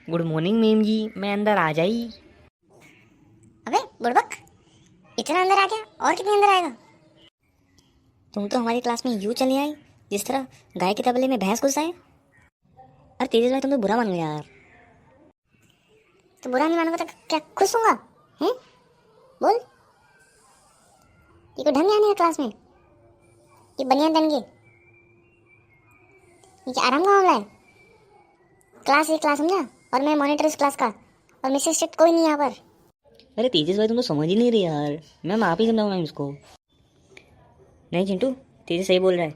Good morning ma'am जी, मैं अंदर आ जाई। अबे बुड़बक, इतना अंदर आ गया और कितने अंदर आएगा। तुम तो हमारी क्लास में यूं चली आई जिस तरह गाय के तबले में भैंस घुस आए। अरे तेजस भाई, तुम तो बुरा मान गए यार। तो बुरा नहीं मानूंगा तो क्या खुश होऊंगा? हैं? बोल, ये कोई ढंग है नहीं है क्लास में? ये बनियान पहन के ये क्या आराम का मामला है? क्लास ये क्लास समझा, और मैं मॉनिटर इस क्लास का, और मिसेस स्ट्रिक्ट कोई नहीं यहाँ पर। अरे तेजस भाई, तुम तो समझ ही नहीं रही यार। मैम आप ही समझाओ मैम इसको। नहीं चिंटू, तेजस सही बोल रहा है।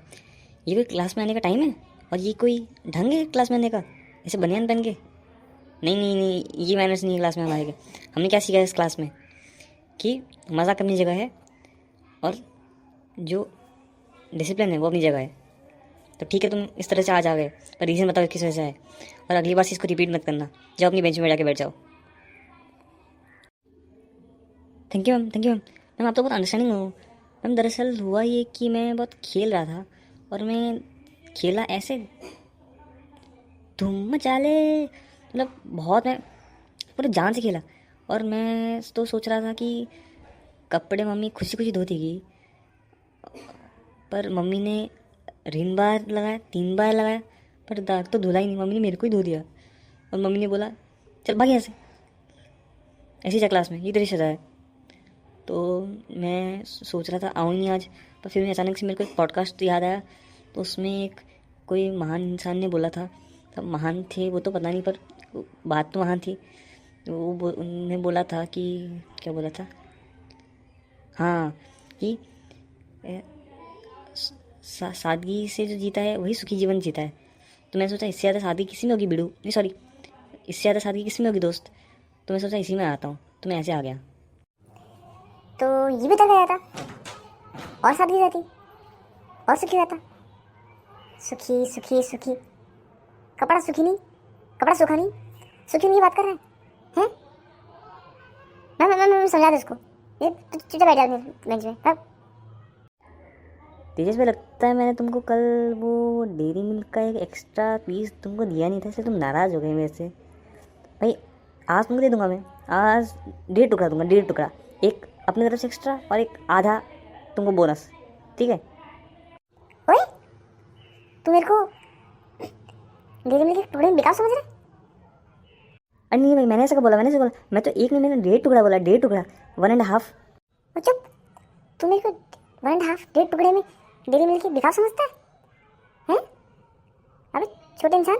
ये कोई क्लास में आने का टाइम है? और ये कोई ढंग है क्लास में आने का, ऐसे बनियान पहन के? नहीं नहीं नहीं, ये मैनर्स नहीं है क्लास में हमारे के। हमने क्या सीखा है इस क्लास में कि मजाक अपनी जगह है और जो डिसिप्लिन है वो अपनी जगह है। तो ठीक है, तुम इस तरह से आ जाओगे, पर रीज़न बताओ किस वजह से है, और अगली बार से इसको रिपीट मत करना। जाओ अपनी बेंच में जाके बैठ जाओ। Thank you ma'am, thank you ma'am. Ma'am आप तो बहुत अंडरस्टैंडिंग हो। मैम दरअसल हुआ ये कि मैं बहुत खेल रहा था, और मैं खेला ऐसे धूम मचा ले, मतलब बहुत, मैं पूरे जान से खेला। और मैं तो सोच रहा था कि कपड़े मम्मी खुशी खुशी धोती गई, पर मम्मी ने 3 बार लगाया, 3 बार लगाया, पर दाग तो धुला ही नहीं। मम्मी ने मेरे को ही धो दिया, और मम्मी ने बोला चल भाग यहाँ से, ऐसी जा क्लास में, ये तेरी सजा है। तो मैं सोच रहा था आऊँ ही नहीं आज, पर फिर अचानक से मेरे को एक पॉडकास्ट याद आया। तो उसमें एक कोई महान इंसान ने बोला था, सब महान थे वो तो पता नहीं, पर बात तो महान थी। तो उनने बोला था कि, क्या बोला था, हाँ, कि सादगी से जो जीता है वही सुखी जीवन जीता है। तो मैं सोचा इससे ज़्यादा सादगी किसी में होगी बिड़ू, नहीं सॉरी, इससे ज़्यादा सादगी किसी में होगी दोस्त। तो मैं सोचा इसी में आता हूँ, तो मैं ऐसे आ गया। तो ये भी तो गया था, और सादगी रहती, और सुखी रहता। सुखी सुखी सुखी, कपड़ा सुखी नहीं, कपड़ा सूखा नहीं, सुखी नहीं की बात कर रहे हैं? मैं समझा दे इसको। ये चुपचाप बैठ जा बेंच में। अब तेजस में लगता है मैंने तुमको कल वो डेयरी मिल्क का एक एक्स्ट्रा पीस तुमको दिया नहीं था, इसलिए तुम नाराज़ हो गए मेरे से। भाई आज तुमको दे दूंगा मैं, आज 1.5 टुकड़ा दूंगा, 1.5 टुकड़ा, एक अपनी तरफ से एक्स्ट्रा और एक आधा तुमको बोनस, ठीक है? ओए, तू मेरे को डेली मिल्क के टुकड़े में बेकार समझ रहा है? अरे नहीं भाई, मैंने ऐसा कब बोला, मैंने ऐसा बोला, मैं तो एक नहीं, मैंने 1.5 टुकड़ा बोला, 1.5 टुकड़ा, 1.5। और चुप, तू मेरे को 1.5 डेढ़ टुकड़े में डेली मिल्क के बेकार समझता है? अबे छोटे इंसान,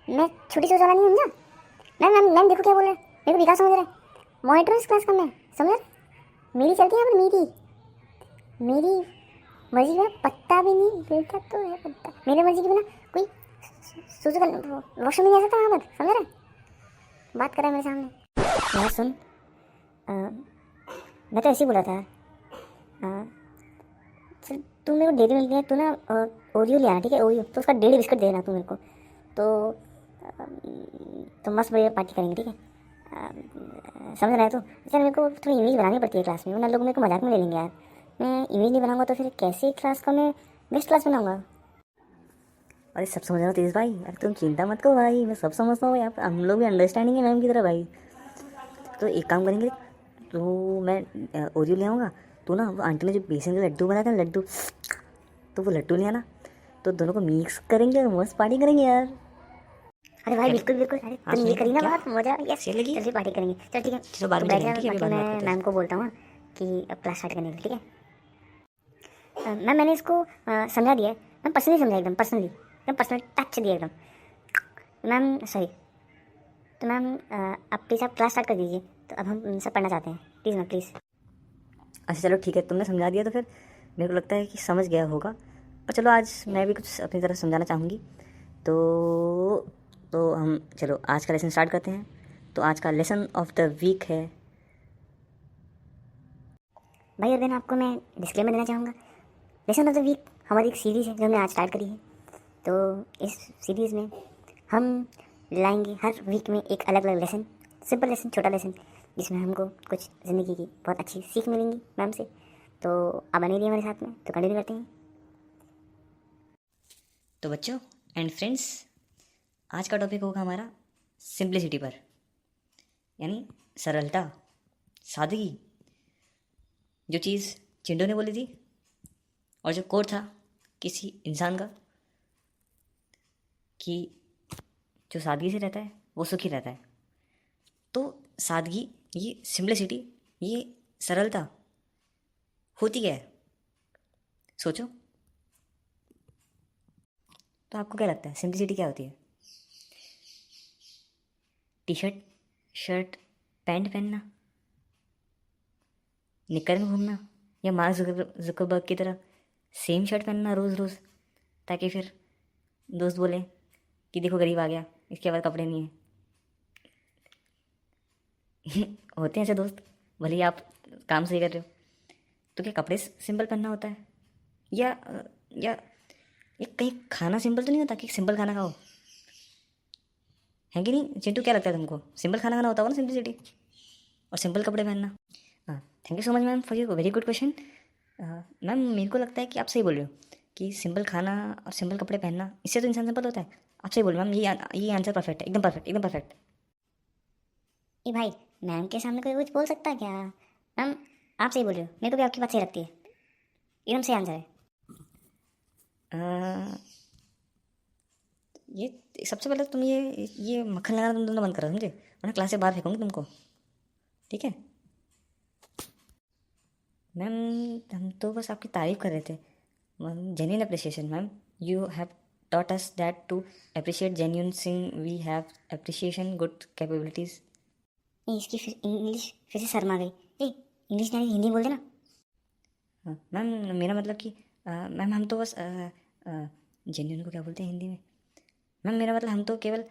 मैं छोटी सोच वाला नहीं हूँ ना। मैम देखो क्या बोल रहे हैं, मेरे को बेकार समझ रहा है। मॉनिटर इस क्लास का मैं, समझ रहा है? मेरी चलती है यहाँ पर, मेरी मर्जी का पत्ता भी नहीं हिलता तो है पत्ता। मेरे मर्जी के बिना कोई सूसू का वॉशरूम नहीं आ सकता यहाँ पर, समझ रहा है? बात कर रहा है मेरे सामने। यार सुन, मैं तो ऐसे ही बोला था। चल तू मेरे को डेली मिल्क है, तू ना ओरियो ले आना, ठीक है? ओरियो तो उसका 1.5 बिस्किट देना तू मेरे को। तो मस्त बढ़िया पार्टी करेंगे, ठीक है? समझ रहा है तो? चल मेरे को थोड़ी इमेज बनानी पड़ती है क्लास में, वरना लोग मेरे को मजाक में ले लेंगे यार। मैं इमेज नहीं बनाऊंगा तो फिर कैसे क्लास का मैं बेस्ट क्लास बनाऊंगा? अरे सब समझ रहा हूँ तेज भाई, अरे तुम चिंता मत करो भाई, मैं सब समझता हूँ यार, हम लोग भी अंडरस्टैंडिंग है मैम की तरह भाई। तो एक काम करेंगे, तो मैं ओरियो ले आऊँगा, तो ना वो आंटी ने जो बेसन के लड्डू बनाए थे ना, लड्डू, तो वो लड्डू ले आना, तो दोनों को मिक्स करेंगे और मस्त पार्टी करेंगे यार। अरे भाई बिल्कुल बिल्कुल, अरे तुम ये करी ना बात, मजा यस, चल लगी, चल फिर पार्टी करेंगे। चल ठीक है, चलो बाद तो में बैठ चलेंगे, जा, ठीक है? अभी बाकी बाद में बात मैं करते हैं। मैम को बोलता हूँ कि अब क्लास स्टार्ट करने के लिए, ठीक है? मैम मैंने इसको समझा दिया है मैम, पर्सनली समझा, एकदम पर्सनली, एकदम पर्सनल टच दिया एकदम। मैम सॉरी, तो मैम आप प्लीज़ आप क्लास स्टार्ट कर दीजिए, तो अब हम सब पढ़ना चाहते हैं, प्लीज़ मैम प्लीज़। अच्छा चलो ठीक है, तुमने समझा दिया तो फिर मेरे को लगता है कि समझ गया होगा, पर चलो आज मैं भी कुछ अपनी तरफ समझाना चाहूँगी। तो हम चलो आज का लेसन स्टार्ट करते हैं। तो आज का लेसन ऑफ द वीक है, भाई और बहन, आपको मैं डिस्क्लेमर देना चाहूँगा। लेसन ऑफ द वीक हमारी एक सीरीज़ है जो हमने आज स्टार्ट करी है। तो इस सीरीज़ में हम लाएंगे हर वीक में एक अलग अलग लेसन, सिंपल लेसन, छोटा लेसन, जिसमें हमको कुछ ज़िंदगी की बहुत अच्छी सीख मिलेंगी मैम से। तो आप बने रहिए हमारे साथ में, तो कंटिन्यू करते हैं। तो बच्चों एंड फ्रेंड्स, आज का टॉपिक होगा हमारा सिंप्लिसिटी पर, यानी सरलता, सादगी। जो चीज़ चिंटू ने बोली थी और जो कोड था किसी इंसान का कि जो सादगी से रहता है वो सुखी रहता है। तो सादगी, ये सिंप्लिसिटी, ये सरलता होती क्या है? सोचो। तो आपको क्या लगता है सिंप्लिसिटी क्या होती है? टी शर्ट, शर्ट, पैंट पहनना, निक्कर में घूमना, या मार्क जुकरबर्ग की तरह सेम शर्ट पहनना रोज़ रोज़, ताकि फिर दोस्त बोले कि देखो गरीब आ गया, इसके बाद कपड़े नहीं है। होते हैं ऐसे दोस्त, भले ही आप काम सही कर रहे हो। तो क्या कपड़े सिंपल पहनना होता है? या या ये कहीं खाना सिंपल तो नहीं होता कि सिंपल खाना खाओ, है कि नहीं चिंटू? क्या लगता है तुमको, सिंपल खाना खाना होता होगा ना सिंपलिसिटी, और सिंपल कपड़े पहनना? हाँ, thank you so much ma'am for your very good question. Ma'am मेरे को लगता है कि आप सही बोल रहे हो कि सिंपल खाना और सिंपल कपड़े पहनना, इससे तो इंसान सिंपल होता है। आप सही बोल रहे हो मैम, ये आंसर परफेक्ट है, एकदम परफेक्ट, एकदम परफेक्ट। ए भाई, मैम के सामने कोई कुछ बोल सकता है क्या? मैम आप सही बोल रहे हो, मेरे को भी आपकी बात सही लगती है, एकदम सही आंसर है। अ, ये सबसे पहले तुम ये मक्खन लगाना तुम दोनों बंद करो, समझे? वरना क्लास से बाहर फेंकूंगी तुमको, ठीक है? मैम हम तो बस आपकी तारीफ़ कर रहे थे, genuine appreciation. Ma'am you have taught us that to appreciate genuine thing we have appreciation good capabilities. ए, इसकी फिर इंग्लिश फिर से शर्मा गई। ए, इंग्लिश नहीं हिंदी बोल देना। हाँ, मैम मेरा मतलब कि मैम हम तो बस जेन्यून को क्या बोलते हैं हिंदी में? मैम मेरा मतलब हम तो केवल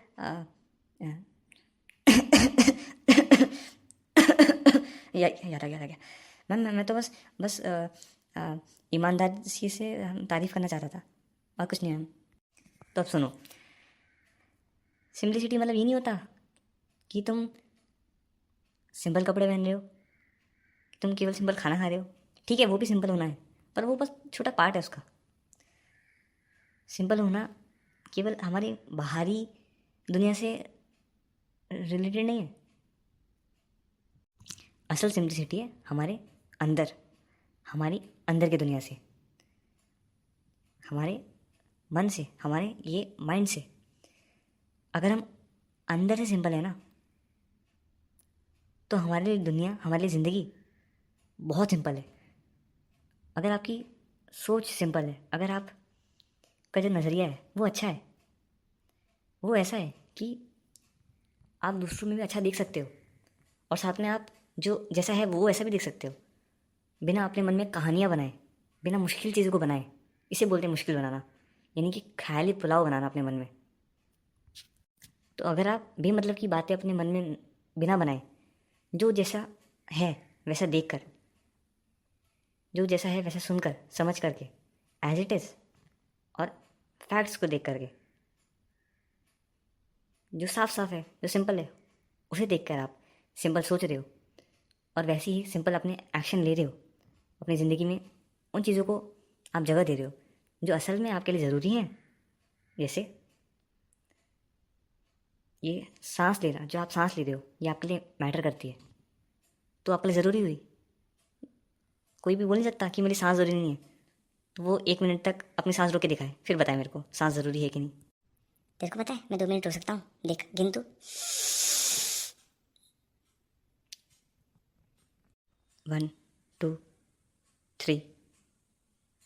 याद आ गया। मैम मैं तो बस ईमानदारी से तारीफ़ करना चाह रहा था, और कुछ नहीं मैम। तो अब सुनो, सिंपलिसिटी मतलब ये नहीं होता कि तुम सिंपल कपड़े पहन रहे हो, तुम केवल सिंपल खाना खा रहे हो। ठीक है, वो भी सिंपल होना है, पर वो बस छोटा पार्ट है उसका। सिंपल होना केवल हमारी बाहरी दुनिया से रिलेटेड नहीं है। असल सिंपलिसिटी है हमारे अंदर, हमारी अंदर की दुनिया से, हमारे मन से, हमारे ये माइंड से। अगर हम अंदर से सिंपल है ना, तो हमारे लिए दुनिया, हमारे लिए ज़िंदगी बहुत सिंपल है। अगर आपकी सोच सिंपल है, अगर आपका जो नज़रिया है वो अच्छा है, वो ऐसा है कि आप दूसरों में भी अच्छा देख सकते हो, और साथ में आप जो जैसा है वो ऐसा भी देख सकते हो, बिना अपने मन में कहानियाँ बनाए, बिना मुश्किल चीज़ों को बनाए। इसे बोलते हैं मुश्किल बनाना, यानी कि ख्याली पुलाव बनाना अपने मन में। तो अगर आप बेमतलब की बातें अपने मन में बिना बनाए, जो जैसा है वैसा देख कर, जो जैसा है वैसा सुनकर, समझ करके, एज इट इज़, और फैक्ट्स को देख करके, जो साफ साफ है, जो सिंपल है, उसे देखकर आप सिंपल सोच रहे हो, और वैसे ही सिंपल अपने एक्शन ले रहे हो अपनी ज़िंदगी में। उन चीज़ों को आप जगह दे रहे हो जो असल में आपके लिए ज़रूरी हैं। जैसे ये सांस लेना, जो आप सांस ले रहे हो, ये आपके लिए मैटर करती है, तो आपके लिए ज़रूरी हुई। कोई भी बोल नहीं सकता कि मेरी सांस ज़रूरी नहीं है, तो वो 1 मिनट तक अपनी सांस रोक के दिखाए, फिर बताए मेरे को सांस ज़रूरी है कि नहीं। तेरे को पता है मैं 2 मिनट रुक सकता हूँ, देख गिन तू। 1 2 3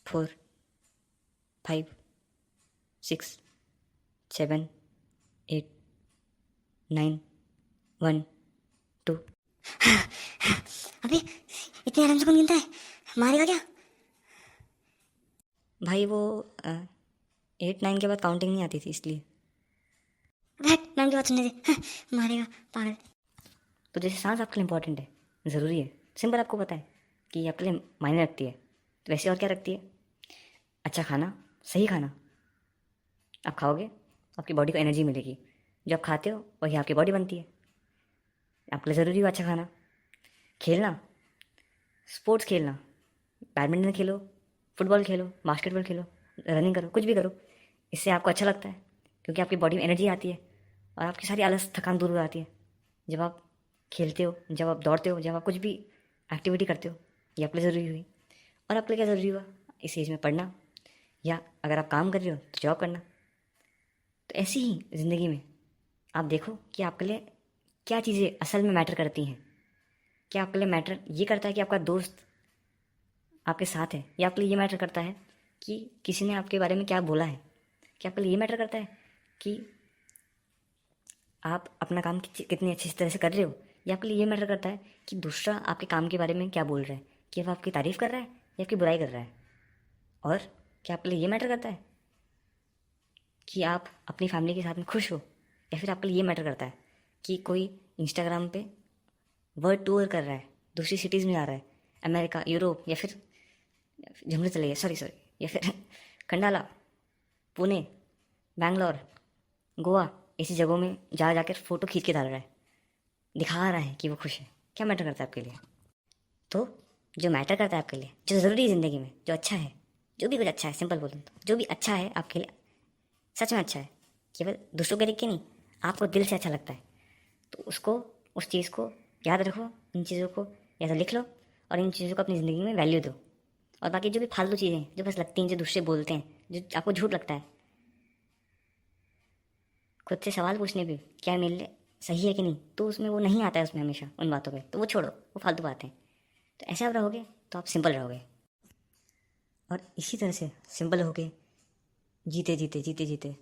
4 5 6 7 8 9 1 2। अबे इतने आराम से कौन गिनता है, मारेगा क्या? भाई वो 8 9 के बाद काउंटिंग नहीं आती थी, इसलिए। बैठ, मैम की बात सुनने दे। हाँ, मारेगा पागल। तो जैसे सांस आपके लिए इंपॉर्टेंट है, ज़रूरी है, सिंपल आपको पता है कि आपके लिए मायने रखती है, तो वैसे और क्या रखती है? अच्छा खाना, सही खाना। आप खाओगे तो आपकी बॉडी को एनर्जी मिलेगी, जो आप खाते हो वही आपकी बॉडी बनती है। आपके लिए ज़रूरी हो अच्छा खाना। खेलना, स्पोर्ट्स खेलना, बैडमिंटन खेलो, फुटबॉल खेलो, बास्केटबॉल खेलो, रनिंग करो, कुछ भी करो, इससे आपको अच्छा लगता है, क्योंकि आपकी बॉडी में एनर्जी आती है, और आपकी सारी आलस थकान दूर हो जाती है जब आप खेलते हो, जब आप दौड़ते हो, जब आप कुछ भी एक्टिविटी करते हो। ये आपके लिए ज़रूरी हुई। और आपके लिए क्या ज़रूरी हुआ इस एज में? पढ़ना, या अगर आप काम कर रहे हो तो जॉब करना। तो ऐसी ही ज़िंदगी में आप देखो कि आपके लिए क्या चीज़ें असल में मैटर करती हैं। क्या आपके लिए मैटर ये करता है कि आपका दोस्त आपके साथ है, या आपके लिए ये मैटर करता है कि किसी ने आपके बारे में क्या बोला है? क्या आपके लिए ये मैटर करता है कि आप अपना काम कितनी अच्छी तरह से कर रहे हो? या आपके लिए ये मैटर करता है कि दूसरा आपके काम के बारे में क्या बोल रहा है, कि वह आपकी तारीफ़ कर रहा है या आपकी बुराई कर रहा है? और क्या आपके लिए ये मैटर करता है कि आप अपनी फैमिली के साथ में खुश हो? या फिर आपके लिए ये मैटर करता है कि कोई इंस्टाग्राम पे वर्ल्ड टूर कर रहा है, दूसरी सिटीज़ में जा रहा है, अमेरिका, यूरोप, या फिर झुमरे चले गए, सॉरी सॉरी, या फिर खंडाला, पुणे, बैंगलोर, गोवा, ऐसी जगहों में जा जाकर फ़ोटो खींच के डाल रहा है, दिखा रहा है कि वो खुश है? क्या मैटर करता है आपके लिए? तो जो मैटर करता है आपके लिए, जो ज़रूरी है ज़िंदगी में, जो अच्छा है, जो भी कुछ अच्छा है, सिंपल बोलूँ तो जो भी अच्छा है आपके लिए, सच में अच्छा है, केवल दूसरों के देख के नहीं, आपको दिल से अच्छा लगता है, तो उसको, उस चीज़ को याद रखो। इन चीज़ों को या तो लिख लो और इन चीज़ों को अपनी ज़िंदगी में वैल्यू दो। और बाकी जो भी फालतू चीज़ें हैं जो बस लगती हैं, जो दूसरे बोलते हैं, जो आपको झूठ लगता है, खुद से सवाल पूछने भी क्या मेरे लिए सही है कि नहीं, तो उसमें वो नहीं आता है, उसमें हमेशा उन बातों पे, तो वो छोड़ो, वो फालतू बातें हैं। तो ऐसे आप रहोगे तो आप सिंपल रहोगे, और इसी तरह से सिंपल होके जीते जीते जीते जीते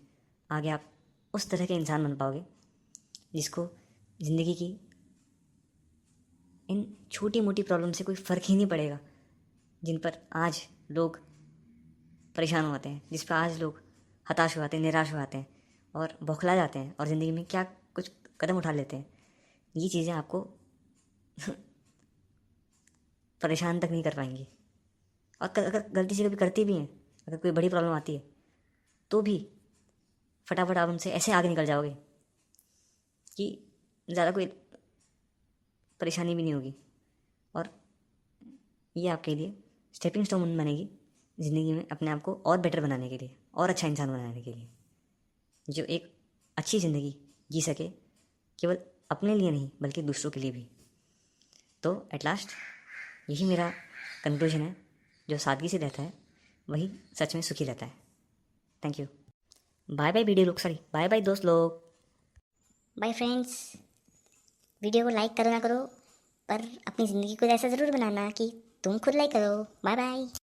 आगे आप उस तरह के इंसान बन पाओगे जिसको ज़िंदगी की इन छोटी मोटी प्रॉब्लम से कोई फ़र्क ही नहीं पड़ेगा, जिन पर आज लोग परेशान हो जाते हैं, जिस पर आज लोग हताश हो जाते हैं, निराश हो जाते हैं और बौखला जाते हैं और ज़िंदगी में क्या कुछ कदम उठा लेते हैं। ये चीज़ें आपको परेशान तक नहीं कर पाएंगी। और अगर गलती से कभी करती भी हैं, अगर कोई बड़ी प्रॉब्लम आती है, तो भी फटाफट आप उनसे ऐसे आगे निकल जाओगे कि ज़्यादा कोई परेशानी भी नहीं होगी। और ये आपके लिए स्टेपिंग स्टोन बनेगी ज़िंदगी में अपने आप को और बेटर बनाने के लिए, और अच्छा इंसान बनाने के लिए, जो एक अच्छी ज़िंदगी जी सके, केवल अपने लिए नहीं बल्कि दूसरों के लिए भी। तो एट लास्ट यही मेरा कंक्लूजन है, जो सादगी से रहता है वही सच में सुखी रहता है। Thank you. Bye bye video लोग, सॉरी बाय बाय दोस्त लोग। बाय फ्रेंड्स, वीडियो को लाइक करो ना करो, पर अपनी ज़िंदगी को ऐसा ज़रूर बनाना कि तुम खुद लाइक करो। Bye bye.